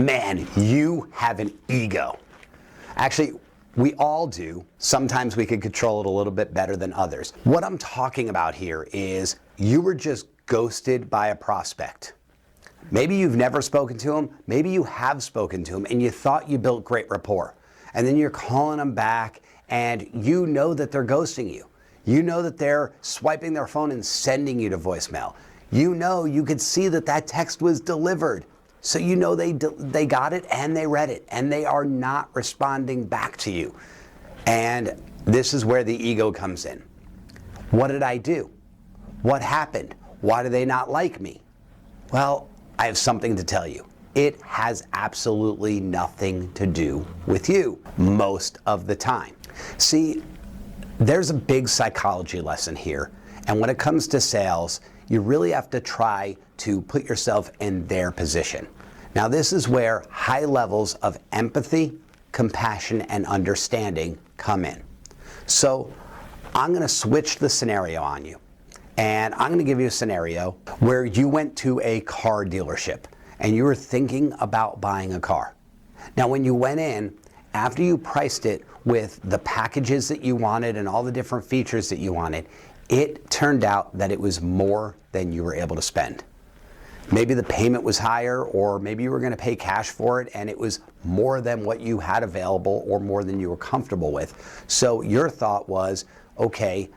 Man, you have an ego. Actually, we all do. Sometimes we can control it a little bit better than others. What I'm talking about here is you were just ghosted by a prospect. Maybe you've never spoken to him, maybe you have spoken to him and you thought you built great rapport. And then you're calling them back and you know that they're ghosting you. You know that they're swiping their phone and sending you to voicemail. You know you could see that that text was delivered. So you know they got it and they read it and they are not responding back to you. And this is where the ego comes in. What did I do? What happened? Why do they not like me? Well, I have something to tell you. It has absolutely nothing to do with you most of the time. See, there's a big psychology lesson here. And when it comes to sales, you really have to try to put yourself in their position. Now, this is where high levels of empathy, compassion, and understanding come in. So I'm going to switch the scenario on you. And I'm going to give you a scenario where you went to a car dealership and you were thinking about buying a car. Now, when you went in, after you priced it with the packages that you wanted and all the different features that you wanted, it turned out that it was more than you were able to spend. Maybe the payment was higher, or maybe you were going to pay cash for it and it was more than what you had available or more than you were comfortable with. So your thought was, okay,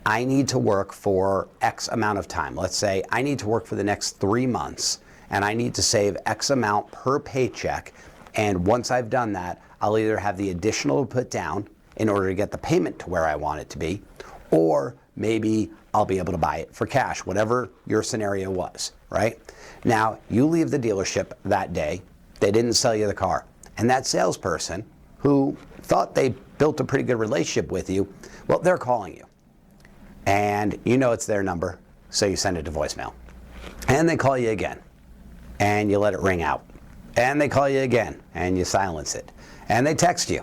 I need to work for X amount of time. Let's say I need to work for the next 3 months and I need to save X amount per paycheck. And once I've done that, I'll either have the additional to put down in order to get the payment to where I want it to be, or maybe I'll be able to buy it for cash, whatever your scenario was, right? Now, you leave the dealership that day, they didn't sell you the car, and that salesperson who thought they built a pretty good relationship with you, well, they're calling you. And you know it's their number, so you send it to voicemail. And they call you again, and you let it ring out. And they call you again, and you silence it. And they text you,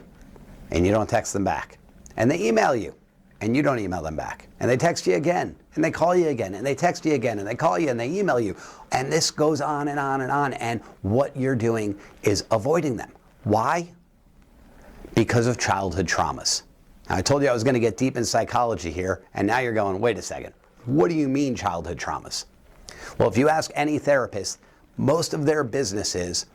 and you don't text them back. And they email you, and you don't email them back. And they text you again, and they call you again, and they text you again, and they call you, and they email you. And this goes on and on and on, and what you're doing is avoiding them. Why? Because of childhood traumas. Now, I told you I was going to get deep in psychology here, and now you're going, wait a second. What do you mean childhood traumas? Well, if you ask any therapist, most of their businesses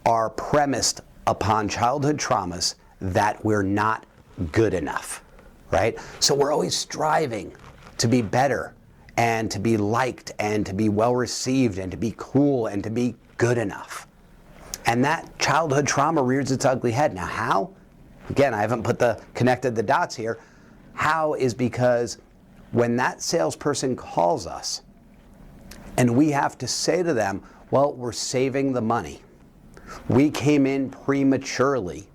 are premised upon childhood traumas that we're not good enough, right? So we're always striving to be better and to be liked and to be well received and to be cool and to be good enough. And that childhood trauma rears its ugly head. Now, how? Again, I haven't connected the dots here. How is because when that salesperson calls us and we have to say to them, well, we're saving the money. We came in prematurely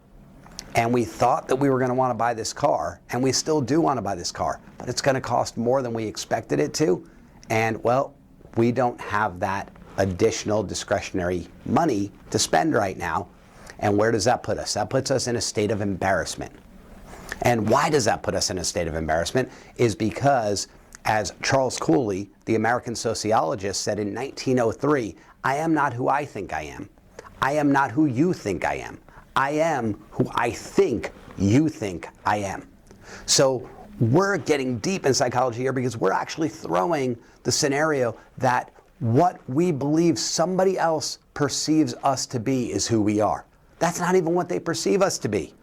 and we thought that we were going to want to buy this car, and we still do want to buy this car, but it's going to cost more than we expected it to. And well, we don't have that additional discretionary money to spend right now. And where does that put us? That puts us in a state of embarrassment. And why does that put us in a state of embarrassment? Is because, as Charles Cooley, the American sociologist, said in 1903, I am not who I think I am. I am not who you think I am. I am who I think you think I am. So we're getting deep in psychology here because we're actually throwing the scenario that what we believe somebody else perceives us to be is who we are. That's not even what they perceive us to be.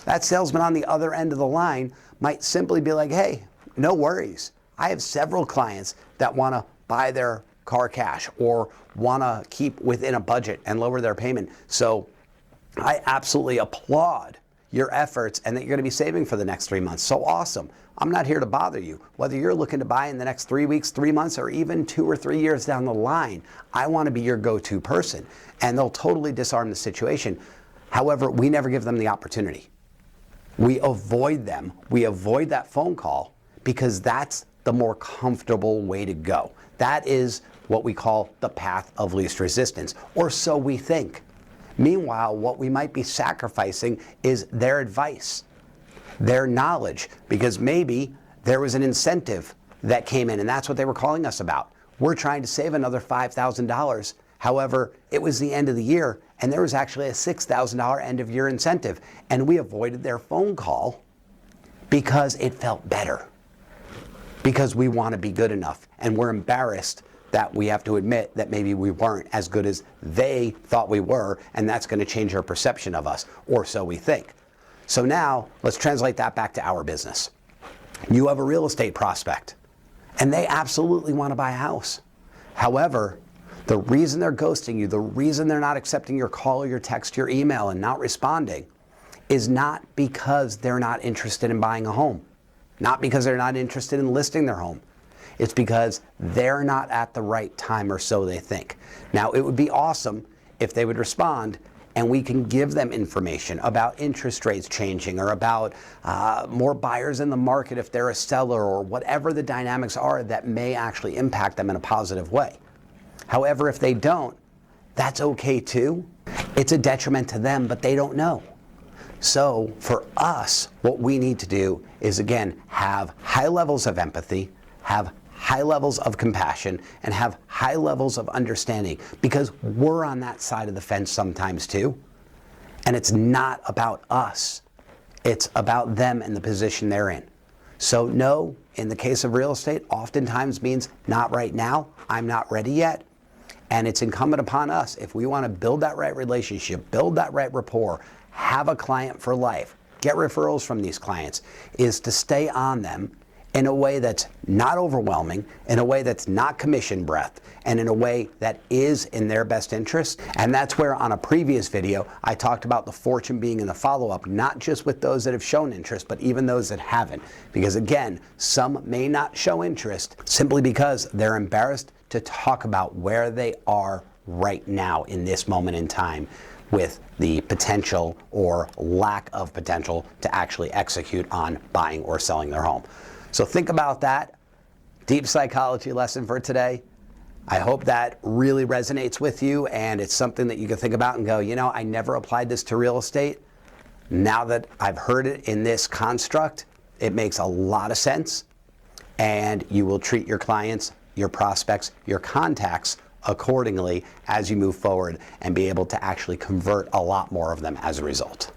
That salesman on the other end of the line might simply be like, hey, no worries. I have several clients that want to buy their car cash or want to keep within a budget and lower their payment. So I absolutely applaud your efforts and that you're going to be saving for the next 3 months. So awesome. I'm not here to bother you. Whether you're looking to buy in the next 3 weeks, 3 months, or even 2 or 3 years down the line, I want to be your go-to person. And they'll totally disarm the situation. However, we never give them the opportunity. We avoid them. We avoid that phone call because that's the more comfortable way to go. That is what we call the path of least resistance, or so we think. Meanwhile, what we might be sacrificing is their advice, their knowledge, because maybe there was an incentive that came in and that's what they were calling us about. We're trying to save another $5,000. However, it was the end of the year and there was actually a $6,000 end of year incentive, and we avoided their phone call because it felt better, because we want to be good enough, and we're embarrassed that we have to admit that maybe we weren't as good as they thought we were, and that's going to change their perception of us, or so we think. So now, let's translate that back to our business. You have a real estate prospect, and they absolutely want to buy a house. However, the reason they're ghosting you, the reason they're not accepting your call or your text, your email, and not responding is not because they're not interested in buying a home, not because they're not interested in listing their home. It's because they're not at the right time, or so they think. Now, it would be awesome if they would respond and we can give them information about interest rates changing, or about more buyers in the market if they're a seller, or whatever the dynamics are that may actually impact them in a positive way. However, if they don't, that's okay too. It's a detriment to them, but they don't know. So for us, what we need to do is, again, have high levels of empathy, have high levels of compassion, and have high levels of understanding, because we're on that side of the fence sometimes too. And it's not about us. It's about them and the position they're in. So no, in the case of real estate, oftentimes means not right now, I'm not ready yet. And it's incumbent upon us, if we want to build that right relationship, build that right rapport, have a client for life, get referrals from these clients, is to stay on them in a way that's not overwhelming, in a way that's not commission breath, and in a way that is in their best interest. And that's where, on a previous video, I talked about the fortune being in the follow-up, not just with those that have shown interest, but even those that haven't. Because again, some may not show interest simply because they're embarrassed to talk about where they are right now in this moment in time, with the potential or lack of potential to actually execute on buying or selling their home. So think about that. Deep psychology lesson for today. I hope that really resonates with you, and it's something that you can think about and go, you know, I never applied this to real estate. Now that I've heard it in this construct, it makes a lot of sense, and you will treat your clients, your prospects, your contacts accordingly as you move forward, and be able to actually convert a lot more of them as a result.